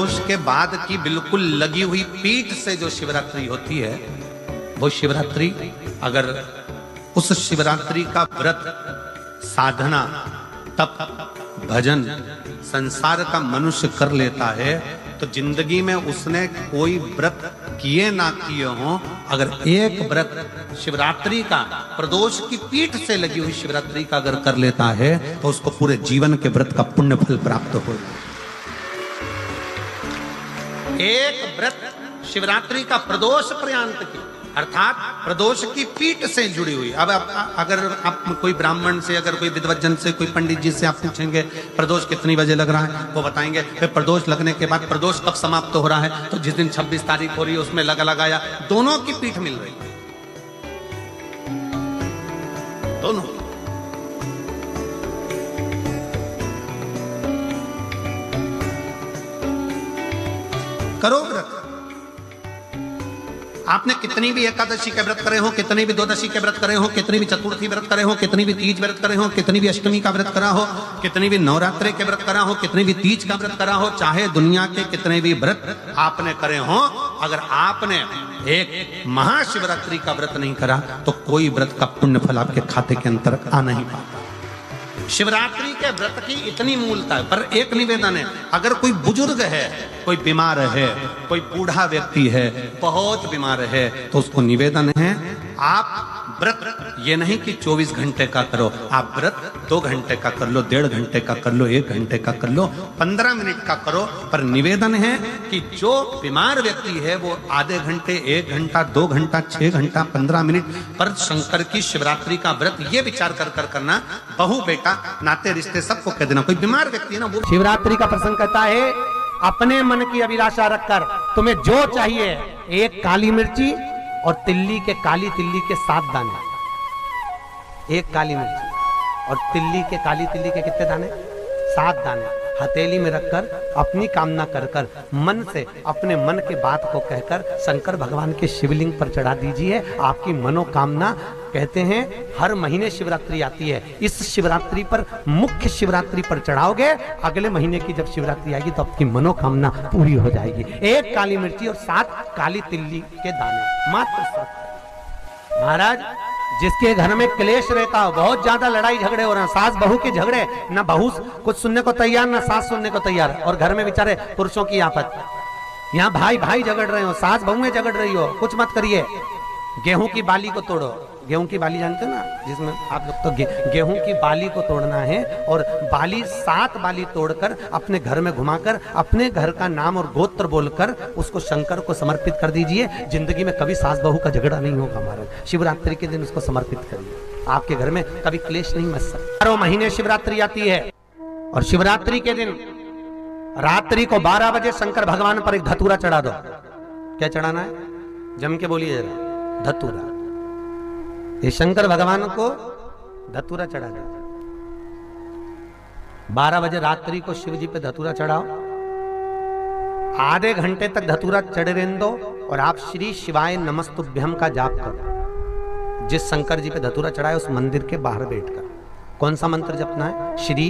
उसके बाद की बिल्कुल लगी हुई पीठ से जो शिवरात्रि होती है, वो शिवरात्रि अगर उस शिवरात्रि का व्रत, साधना, तप, भजन, संसार का मनुष्य कर लेता है तो जिंदगी में उसने कोई व्रत किए ना किए हो, अगर एक व्रत शिवरात्रि का, प्रदोष की पीठ से लगी हुई शिवरात्रि का अगर कर लेता है तो उसको पूरे जीवन के व्रत का पुण्य फल प्राप्त हो। एक व्रत शिवरात्रि का प्रदोष पर्यंत की, अर्थात प्रदोष की पीठ से जुड़ी हुई। अब अगर आप कोई ब्राह्मण से, अगर कोई विद्वज्जन से, कोई पंडित जी से आप पूछेंगे प्रदोष कितनी बजे लग रहा है, वो बताएंगे। फिर प्रदोष लगने के बाद प्रदोष कब समाप्त हो रहा है, तो जिस दिन 26 तारीख हो रही है उसमें लगाया, दोनों की पीठ मिल रही है, दोनों। करो व्रत। आपने कितनी भी एकादशी के व्रत करे हो, कितनी भी द्वादशी के व्रत करे हो, कितनी भी चतुर्थी व्रत करे हो, कितनी भी तीज व्रत करे हो, कितनी भी अष्टमी का व्रत करा हो, कितनी भी नवरात्रि के व्रत करा हो, कितनी भी तीज का व्रत करा हो, चाहे दुनिया के कितने भी व्रत आपने करे हो, अगर आपने एक महाशिवरात्रि का व्रत नहीं करा तो कोई व्रत का पुण्य फल आपके खाते के अंतर आ नहीं पाता। शिवरात्रि के व्रत की इतनी मूलता है। पर एक निवेदन है, अगर कोई बुजुर्ग है, कोई बीमार है, कोई बूढ़ा व्यक्ति है, बहुत बीमार है, तो उसको निवेदन है आप व्रत ये नहीं कि 24 घंटे का करो, आप व्रत 2 घंटे का कर लो, 1.5 घंटे का कर लो, 1 घंटे का कर लो, 15 मिनट का करो। पर निवेदन है कि जो बीमार व्यक्ति है वो आधे घंटे, 1 घंटा, 2 घंटा, 6 घंटा, 15 मिनट पर शंकर की शिवरात्रि का व्रत ये विचार कर करना, बहू बेटा नाते रिश्ते सबको कह देना। कोई बीमार व्यक्ति है ना, वो शिवरात्रि का प्रसंग कहता है अपने मन की अभिलाषा रखकर तुम्हें जो चाहिए, एक काली मिर्ची और तिल्ली के, काली तिल्ली के 7 दाने, एक काली मिर्ची और तिल्ली के, काली तिल्ली के कितने दाने? 7 दाने हथेली में रखकर अपनी कामना कर कर मन से अपने मन के बात को कहकर शंकर भगवान के शिवलिंग पर चढ़ा दीजिए। आपकी मनोकामना, कहते हैं हर महीने शिवरात्रि आती है, इस शिवरात्रि पर, मुख्य शिवरात्रि पर चढ़ाओगे, अगले महीने की जब शिवरात्रि आएगी तो आपकी मनोकामना पूरी हो जाएगी। 1 काली मिर्ची और 7 काली तिल्ली के दाने, मात्र 7। महाराज, जिसके घर में क्लेश रहता हो, बहुत ज्यादा लड़ाई झगड़े हो रहे हैं, सास बहू के झगड़े, ना बहू कुछ सुनने को तैयार, ना सास सुनने को तैयार, और घर में बेचारे पुरुषों की आफत, यहाँ भाई भाई झगड़ रहे हो, सास बहू में झगड़ रही हो, कुछ मत करिए। गेहूं की बाली को तोड़ो, गेहूं की बाली जानते हो ना, जिसमें आप लोग तो गेहूं की बाली को तोड़ना है, और बाली 7 बाली तोड़कर अपने घर में घुमाकर अपने घर का नाम और गोत्र बोलकर उसको शंकर को समर्पित कर दीजिए। जिंदगी में कभी सास बहू का झगड़ा नहीं होगा। महाराज, शिवरात्रि के दिन उसको समर्पित करिए, आपके घर में कभी क्लेश नहीं मच सकता। 12 महीने शिवरात्रि आती है, और शिवरात्रि के दिन रात्रि को 12 बजे शंकर भगवान पर एक धतूरा चढ़ा दो। क्या चढ़ाना है? जम के बोलिए जरा, धतूरा। ये शंकर भगवान को धतूरा चढ़ा दो। 12 बजे रात्रि को शिव जी पे धतूरा चढ़ाओ, आधे घंटे तक धतूरा चढ़े रहने दो, और आप श्री शिवाय नमस्तुभ्यम का जाप करो। जिस शंकर जी पे धतूरा चढ़ाए उस मंदिर के बाहर बैठकर कौन सा मंत्र जपना है? श्री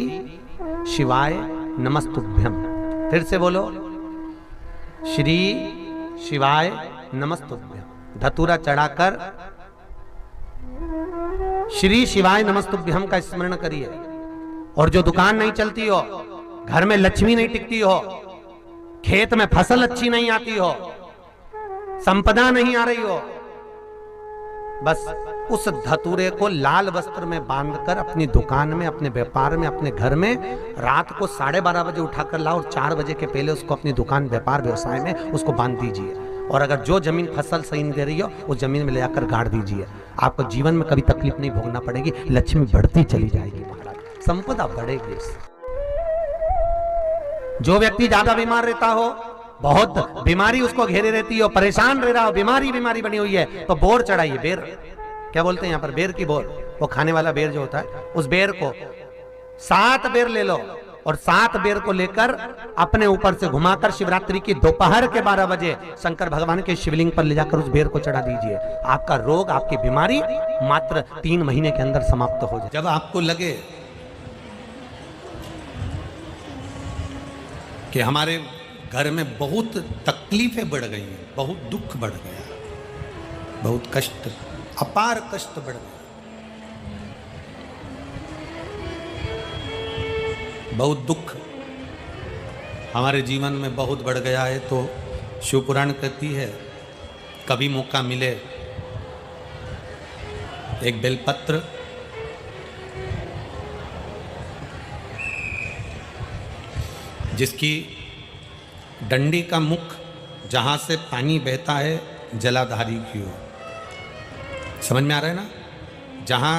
शिवाय नमस्तुभ्यम। फिर से बोलो, श्री शिवाय नमस्तुभ्यम। धतूरा चढ़ाकर श्री शिवाय नमस्तुभ्यम का स्मरण करिए। और जो दुकान नहीं चलती हो, घर में लक्ष्मी नहीं टिकती हो, खेत में फसल अच्छी नहीं आती हो, संपदा नहीं आ रही हो, बस उस धतूरे को लाल वस्त्र में बांधकर अपनी दुकान में, अपने व्यापार में, अपने घर में रात को 12:30 बजे उठाकर लाओ, और 4 बजे के पहले उसको अपनी दुकान, व्यापार, व्यवसाय में उसको बांध दीजिए। और अगर जो जमीन फसल सही नहीं दे रही हो, उस जमीन में ले जाकर गाड़ दीजिए। आपको जीवन में कभी तकलीफ नहीं भोगना पड़ेगी, लक्ष्मी बढ़ती चली जाएगी, महाराज, संपदा बढ़ेगी। जो व्यक्ति ज्यादा बीमार रहता हो, बहुत बीमारी उसको घेरे रहती हो, परेशान रह रहा हो, बीमारी बनी हुई है, तो बोर चढ़ाइए। बेर, क्या बोलते हैं यहाँ पर? बेर की बोर, वो खाने वाला बेर जो होता है, उस बेर को 7 बेर ले लो, और 7 बेर को लेकर अपने ऊपर से घुमाकर शिवरात्रि की दोपहर के 12 बजे शंकर भगवान के शिवलिंग पर ले जाकर उस बेर को चढ़ा दीजिए। आपका रोग, आपकी बीमारी मात्र 3 महीने के अंदर समाप्त हो जाए। जब आपको लगे कि हमारे घर में बहुत तकलीफें बढ़ गई हैं, बहुत दुख बढ़ गया, बहुत कष्ट, अपार कष्ट बढ़ गया, बहुत दुख हमारे जीवन में बहुत बढ़ गया है। तो शिव पुराण कहती है कभी मौका मिले एक बेलपत्र जिसकी डंडी का मुख जहाँ से पानी बहता है जलाधारी की ओर, समझ में आ रहा है ना, जहाँ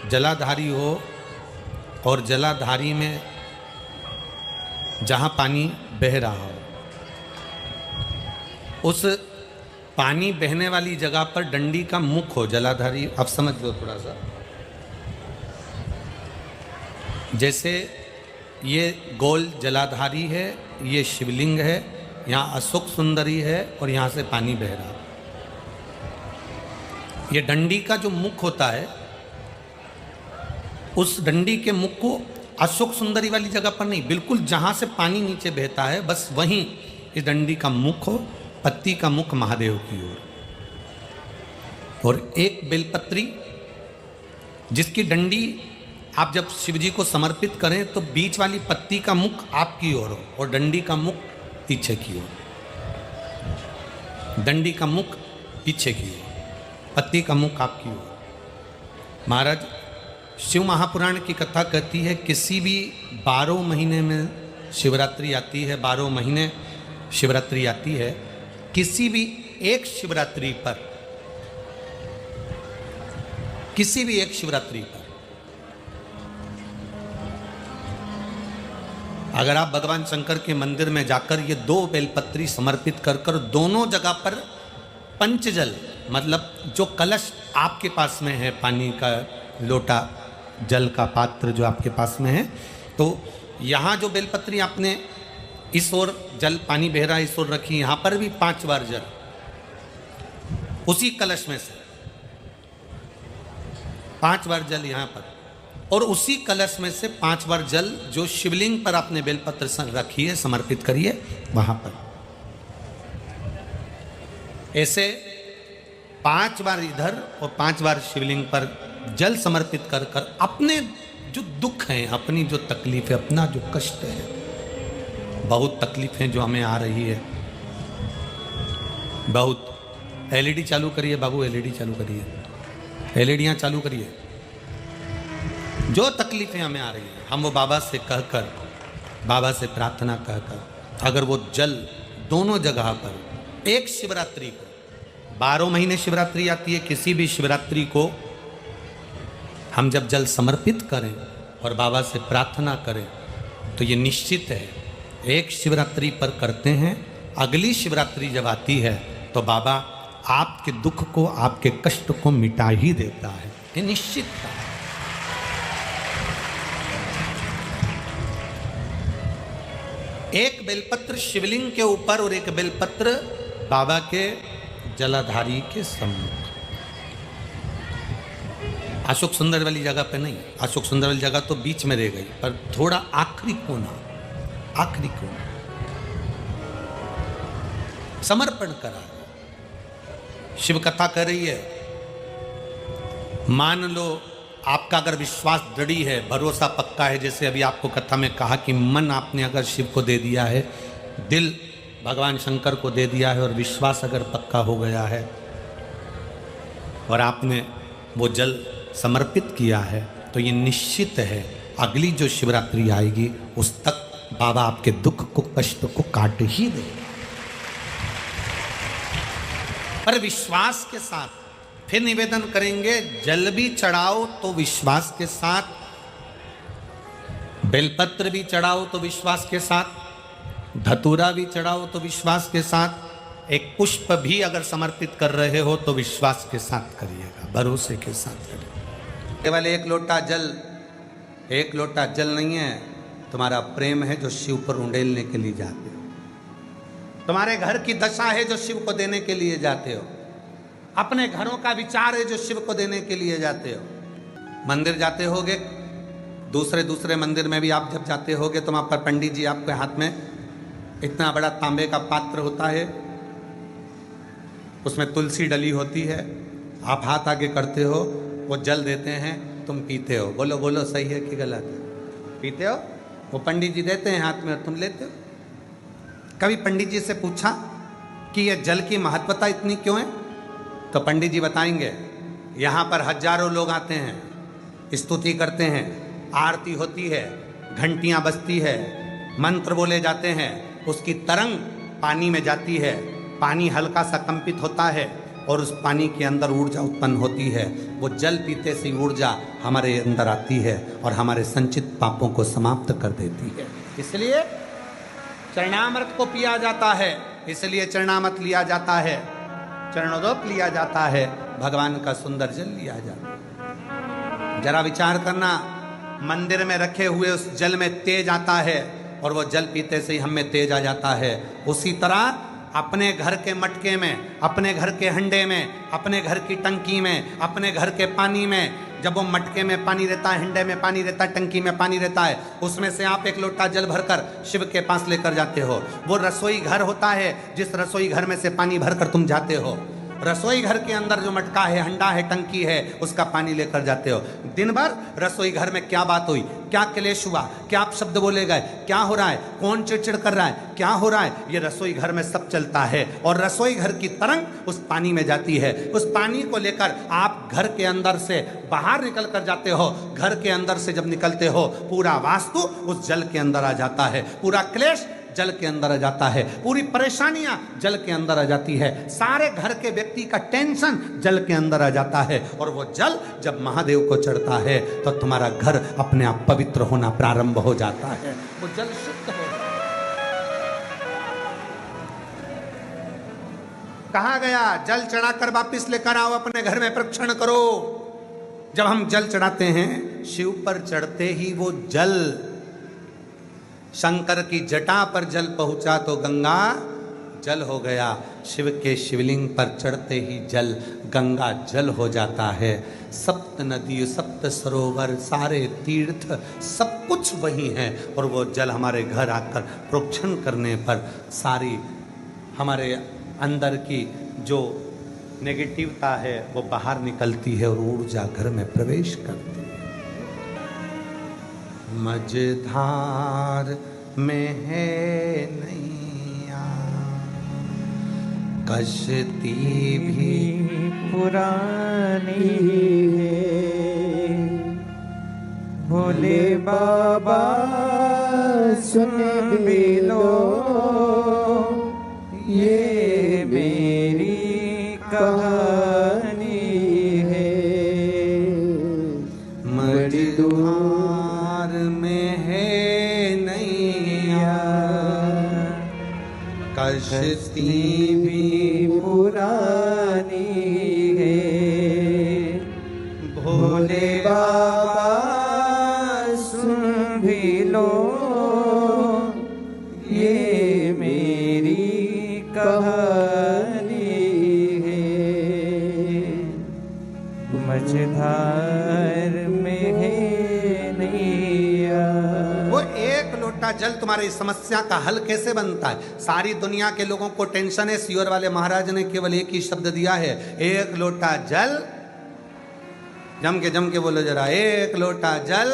जलाधारी हो और जलाधारी में जहाँ पानी बह रहा हो, उस पानी बहने वाली जगह पर डंडी का मुख हो जलाधारी। अब समझ लो थोड़ा सा, जैसे ये गोल जलाधारी है, ये शिवलिंग है, यहाँ अशोक सुंदरी है और यहाँ से पानी बह रहा है। ये डंडी का जो मुख होता है, उस डंडी के मुख को अशोक सुंदरी वाली जगह पर नहीं, बिल्कुल जहाँ से पानी नीचे बहता है बस वहीं इस डंडी का मुख हो, पत्ती का मुख महादेव की ओर, और एक बेलपत्री जिसकी डंडी आप जब शिव जी को समर्पित करें तो बीच वाली पत्ती का मुख आपकी ओर हो और डंडी का मुख पीछे की ओर, डंडी का मुख पीछे की ओर, पत्ती का मुख आपकी ओर। महाराज शिव महापुराण की कथा कहती है किसी भी 12 महीने में शिवरात्रि आती है, 12 महीने शिवरात्रि आती है, किसी भी एक शिवरात्रि पर, किसी भी एक शिवरात्रि पर अगर आप भगवान शंकर के मंदिर में जाकर ये 2 बेलपत्री समर्पित कर कर दोनों जगह पर पंचजल, मतलब जो कलश आपके पास में है, पानी का लोटा, जल का पात्र जो आपके पास में है, तो यहाँ जो बेलपत्री आपने इस ओर जल पानी बह रहा है इस ओर रखी, यहाँ पर भी 5 बार जल उसी कलश में से 5 बार जल यहाँ पर, और उसी कलश में से 5 बार जल जो शिवलिंग पर आपने बेलपत्र रखी है समर्पित करिए वहां पर। ऐसे 5 बार इधर और 5 बार शिवलिंग पर जल समर्पित कर कर अपने जो दुख हैं, अपनी जो तकलीफ है, अपना जो कष्ट है, बहुत तकलीफें जो हमें आ रही है, बहुत। एलईडी चालू करिए बाबू, एलईडी चालू करिए, एलईडियाँ चालू करिए। जो तकलीफें हमें आ रही हैं हम वो बाबा से कहकर, बाबा से प्रार्थना कहकर, अगर वो जल दोनों जगह पर एक शिवरात्रि को, 12 महीने शिवरात्रि आती है, किसी भी शिवरात्रि को हम जब जल समर्पित करें और बाबा से प्रार्थना करें तो ये निश्चित है एक शिवरात्रि पर करते हैं, अगली शिवरात्रि जब आती है तो बाबा आपके दुख को, आपके कष्ट को मिटा ही देता है, ये निश्चित है। एक बेलपत्र शिवलिंग के ऊपर और एक बेलपत्र बाबा के जलाधारी के सम्मुख, अशोक सुंदर वाली जगह पे नहीं, अशोक सुंदर वाली जगह तो बीच में रह गई, पर थोड़ा आखिरी कोना, आखिरी कोना समर्पण करा। शिव कथा कर रही है, मान लो आपका अगर विश्वास दृढ़ी है, भरोसा पक्का है, जैसे अभी आपको कथा में कहा कि मन आपने अगर शिव को दे दिया है, दिल भगवान शंकर को दे दिया है और विश्वास अगर पक्का हो गया है और आपने वो जल समर्पित किया है, तो ये निश्चित है अगली जो शिवरात्रि आएगी उस तक बाबा आपके दुख को, कष्ट को काट ही दे। पर विश्वास के साथ फिर निवेदन करेंगे, जल भी चढ़ाओ तो विश्वास के साथ, बेलपत्र भी चढ़ाओ तो विश्वास के साथ, धतूरा भी चढ़ाओ तो विश्वास के साथ, एक पुष्प भी अगर समर्पित कर रहे हो तो विश्वास के साथ करिएगा, भरोसे के साथ करिएगा। केवल एक लोटा जल, एक लोटा जल नहीं है, तुम्हारा प्रेम है जो शिव पर उंडेलने के लिए जाते हो, तुम्हारे घर की दशा है जो शिव को देने के लिए जाते हो, अपने घरों का विचार है जो शिव को देने के लिए जाते हो। मंदिर जाते होगे, दूसरे मंदिर में भी आप जब जाते होगे तो वहाँ पर पंडित जी आपके हाथ में इतना बड़ा तांबे का पात्र होता है, उसमें तुलसी डली होती है, आप हाथ आगे करते हो, वो जल देते हैं, तुम पीते हो। बोलो बोलो, सही है कि गलत है? पीते हो? वो पंडित जी देते हैं हाथ में और तुम लेते हो। कभी पंडित जी से पूछा कि ये जल की महत्वता इतनी क्यों है? तो पंडित जी बताएंगे, यहाँ पर हजारों लोग आते हैं, स्तुति करते हैं, आरती होती है, घंटियाँ बजती है, मंत्र बोले जाते हैं, उसकी तरंग पानी में जाती है, पानी हल्का सा कंपित होता है और उस पानी के अंदर ऊर्जा उत्पन्न होती है। वो जल पीते से ऊर्जा हमारे अंदर आती है और हमारे संचित पापों को समाप्त कर देती है। इसलिए चरणामृत को पिया जाता है, इसलिए चरणामृत लिया जाता है, चरणोदक लिया जाता है, भगवान का सुंदर जल लिया जाता है। जरा विचार करना, मंदिर में रखे हुए उस जल में तेज आता है और वो जल पीते से ही हम में तेज आ जाता है। उसी तरह अपने घर के मटके में, अपने घर के हंडे में, अपने घर की टंकी में, अपने घर के पानी में, जब वो मटके में पानी रहता है, हंडे में पानी रहता है, टंकी में पानी रहता है, उसमें से आप एक लोटा जल भरकर शिव के पास लेकर जाते हो। वो रसोई घर होता है, जिस रसोई घर में से पानी भरकर तुम जाते हो, रसोई घर के अंदर जो मटका है, हंडा है, टंकी है, उसका पानी लेकर जाते हो। दिन भर रसोई घर में क्या बात हुई, क्या क्लेश हुआ, क्या आप शब्द बोले गए, क्या हो रहा है, कौन चिड़चिड़ कर रहा है, क्या हो रहा है, ये रसोई घर में सब चलता है। और रसोई घर की तरंग उस पानी में जाती है। उस पानी को लेकर आप घर के अंदर से बाहर निकल कर जाते हो। घर के अंदर से जब निकलते हो, पूरा वास्तु उस जल के अंदर आ जाता है, पूरा क्लेश जल के अंदर आ जाता है, पूरी परेशानियां जल के अंदर आ जाती है, सारे घर के व्यक्ति का टेंशन जल के अंदर आ जाता है। और वो जल जब महादेव को चढ़ता है तो तुम्हारा घर अपने आप पवित्र होना प्रारंभ हो जाता है, वो जल शुद्ध हो जाता है। कहा गया, जल चढ़ाकर वापिस लेकर आओ, अपने घर में प्रक्षण करो। जब हम जल चढ़ाते हैं, शिव पर चढ़ते ही वो जल शंकर की जटा पर जल पहुंचा तो गंगा जल हो गया। शिव के शिवलिंग पर चढ़ते ही जल गंगा जल हो जाता है। सप्त नदी, सप्त सरोवर, सारे तीर्थ, सब कुछ वही है। और वो जल हमारे घर आकर प्रोक्षण करने पर सारी हमारे अंदर की जो नेगेटिवता है वो बाहर निकलती है और ऊर्जा घर में प्रवेश करती है। मझधार में है नैया, कश्ती भी पुरानी है, भोले बाबा सुन भी लो, ये मेरी कहानी है। मझधार में है नैया, कश्ती भी पुरानी है, भोले बाबा सुन भी लो, ये मेरी कहानी है। मझधार में है नैया। वो एक लोटा जल तुम्हारी समस्या का हल कैसे बनता है? सारी दुनिया के लोगों को टेंशन है, सियोर वाले महाराज ने केवल एक ही शब्द दिया है, एक लोटा जल। जम के बोलो जरा, एक लोटा जल।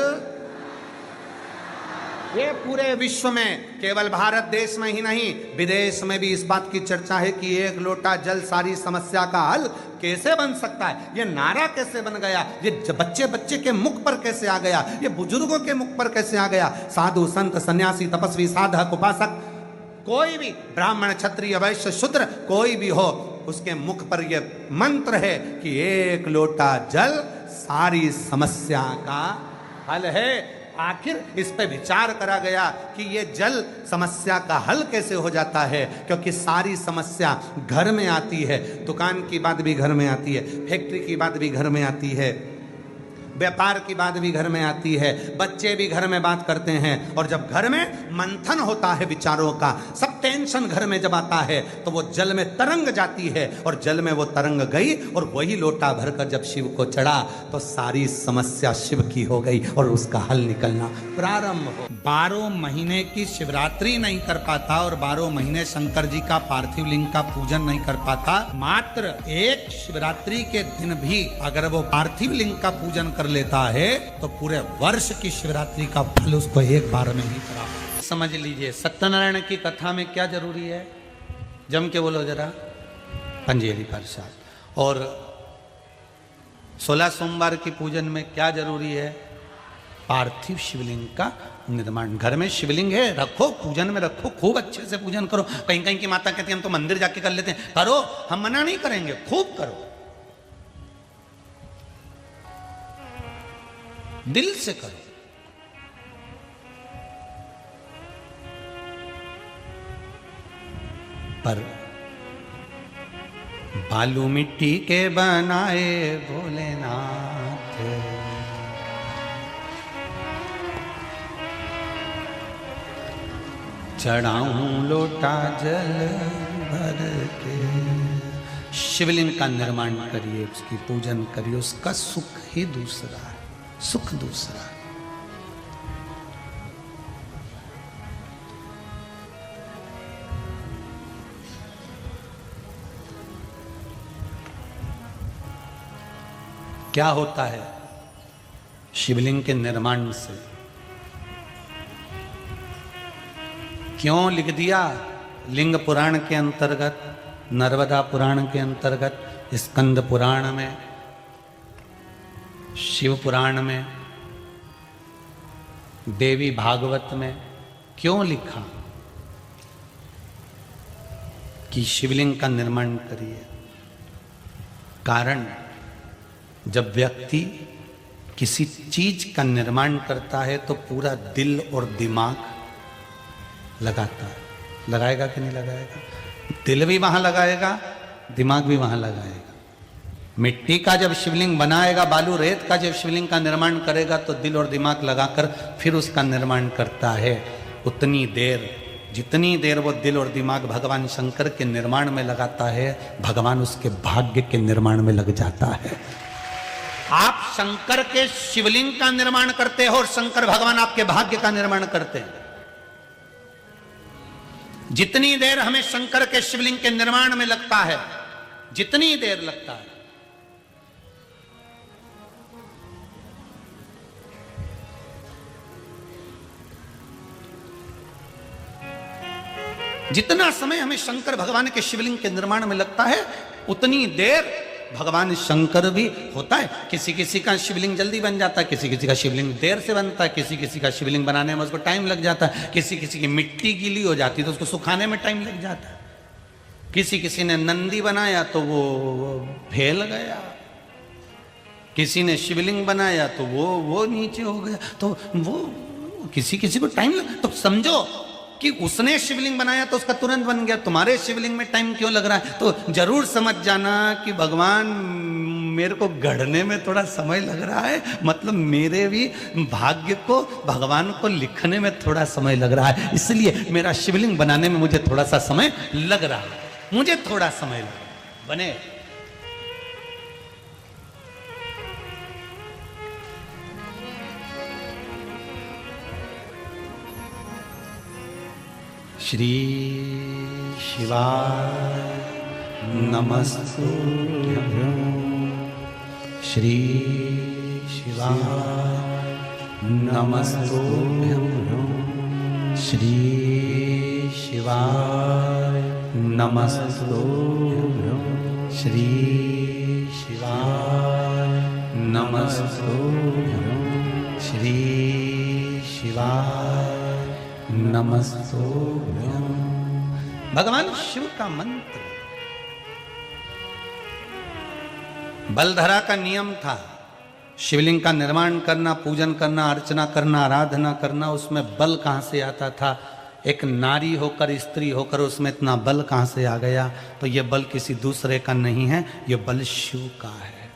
ये पूरे विश्व में, केवल भारत देश में ही नहीं, विदेश में भी इस बात की चर्चा है कि एक लोटा जल सारी समस्या का हल कैसे बन सकता है। ये नारा कैसे बन गया, ये बच्चे बच्चे के मुख पर कैसे आ गया, ये बुजुर्गों के मुख पर कैसे आ गया। साधु संत सन्यासी तपस्वी साधक उपासक, कोई भी ब्राह्मण क्षत्रिय वैश्य शूद्र कोई भी हो, उसके मुख पर यह मंत्र है कि एक लोटा जल सारी समस्या का हल है। आखिर इस पे विचार करा गया कि ये जल समस्या का हल कैसे हो जाता है, क्योंकि सारी समस्या घर में आती है। दुकान की बात भी घर में आती है, फैक्ट्री की बात भी घर में आती है, व्यापार की बात भी घर में आती है, बच्चे भी घर में बात करते हैं। और जब घर में मंथन होता है विचारों का, सब टेंशन घर में जब आता है तो वो जल में तरंग जाती है, और जल में वो तरंग गई और वही लोटा भरकर जब शिव को चढ़ा तो सारी समस्या शिव की हो गई और उसका हल निकलना प्रारंभ हो। 12 महीने की शिवरात्रि नहीं कर पाता और 12 महीने शंकर जी का पार्थिव लिंग का पूजन नहीं कर पाता, मात्र एक शिवरात्रि के दिन भी अगर वो पार्थिव लिंग का पूजन कर लेता है तो पूरे वर्ष की शिवरात्रि का फल उसको एक बार में ही प्राप्त। समझ लीजिए सत्यनारायण की कथा में क्या जरूरी है, जम के बोलो जरा, पंजेरी प्रसाद। और 16 सोमवार की पूजन में क्या जरूरी है, पार्थिव शिवलिंग का निर्माण। घर में शिवलिंग है, रखो, पूजन में रखो, खूब अच्छे से पूजन करो। कहीं कहीं की माता कहती है हम तो मंदिर जाके कर लेते हैं, करो, हम मना नहीं करेंगे, खूब करो, दिल से करो। पर बालू मिट्टी के बनाए भोलेनाथ, चढ़ाऊं लोटा जल भर के। शिवलिंग का निर्माण करिए, उसकी पूजन करिए, उसका सुख ही दूसरा है, सुख दूसरा है। क्या होता है शिवलिंग के निर्माण से? क्यों लिख दिया लिंग पुराण के अंतर्गत, नर्मदा पुराण के अंतर्गत, स्कंद पुराण में, शिव पुराण में, देवी भागवत में क्यों लिखा कि शिवलिंग का निर्माण करिए? कारण जब व्यक्ति किसी चीज का निर्माण करता है तो पूरा दिल और दिमाग लगाता है। लगाएगा कि नहीं लगाएगा? दिल भी वहां लगाएगा, दिमाग भी वहां लगाएगा। मिट्टी का जब शिवलिंग बनाएगा, बालू रेत का जब शिवलिंग का निर्माण करेगा तो दिल और दिमाग लगाकर फिर उसका निर्माण करता है। उतनी देर, जितनी देर वो दिल और दिमाग भगवान शंकर के निर्माण में लगाता है, भगवान उसके भाग्य के निर्माण में लग जाता है। आप शंकर के शिवलिंग का निर्माण करते हो और शंकर भगवान आपके भाग्य का निर्माण करते हैं। जितनी देर हमें शंकर के शिवलिंग के निर्माण में लगता है, जितनी देर लगता है, जितना समय हमें शंकर भगवान के शिवलिंग के निर्माण में लगता है, उतनी देर भगवान शंकर भी होता है। किसी किसी का शिवलिंग जल्दी बन जाता है, किसी किसी का शिवलिंग देर से बनता है, किसी किसी का शिवलिंग बनाने में उसको टाइम लग जाता है, किसी किसी की मिट्टी गीली हो जाती है तो उसको सुखाने में टाइम लग जाता है। किसी किसी ने नंदी बनाया तो वो फैल गया, किसी ने शिवलिंग बनाया तो वो नीचे हो गया, तो वो किसी किसी को टाइम लग। तो समझो कि उसने शिवलिंग बनाया तो उसका तुरंत बन गया, तुम्हारे शिवलिंग में टाइम क्यों लग रहा है? तो जरूर समझ जाना कि भगवान मेरे को गढ़ने में थोड़ा समय लग रहा है, मतलब मेरे भी भाग्य को भगवान को लिखने में थोड़ा समय लग रहा है, इसलिए मेरा शिवलिंग बनाने में मुझे थोड़ा सा समय लग रहा है, मुझे थोड़ा समय लग रहा है। बने श्री शिवाय नमस्तुभ्यं, श्री शिवाय नमस्तुभ्यं, श्री शिवाय नमस्तुभ्यं, श्री शिवाय नमस्तुभ्यं, श्री शिवाय नमस्तुभ्यं। भगवान शिव का मंत्र। बलधरा का नियम था शिवलिंग का निर्माण करना, पूजन करना, अर्चना करना, आराधना करना। उसमें बल कहाँ से आता था? एक नारी होकर, स्त्री होकर उसमें इतना बल कहाँ से आ गया? तो ये बल किसी दूसरे का नहीं है, ये बल शिव का है।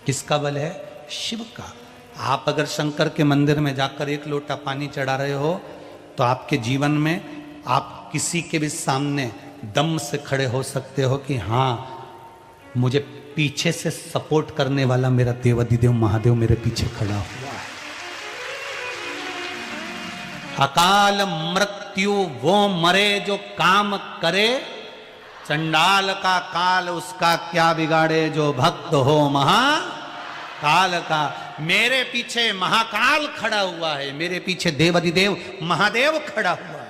किसका बल है? शिव का। आप अगर शंकर के मंदिर में जाकर एक लोटा पानी चढ़ा रहे हो तो आपके जीवन में आप किसी के भी सामने दम से खड़े हो सकते हो कि हाँ, मुझे पीछे से सपोर्ट करने वाला मेरा देवाधिदेव महादेव मेरे पीछे खड़ा हुआ है। अकाल मृत्यु वो मरे जो काम करे, चंडाल का काल उसका क्या बिगाड़े, जो भक्त हो महाकाल का। मेरे पीछे महाकाल खड़ा हुआ है, मेरे पीछे देवाधिदेव महादेव खड़ा हुआ है।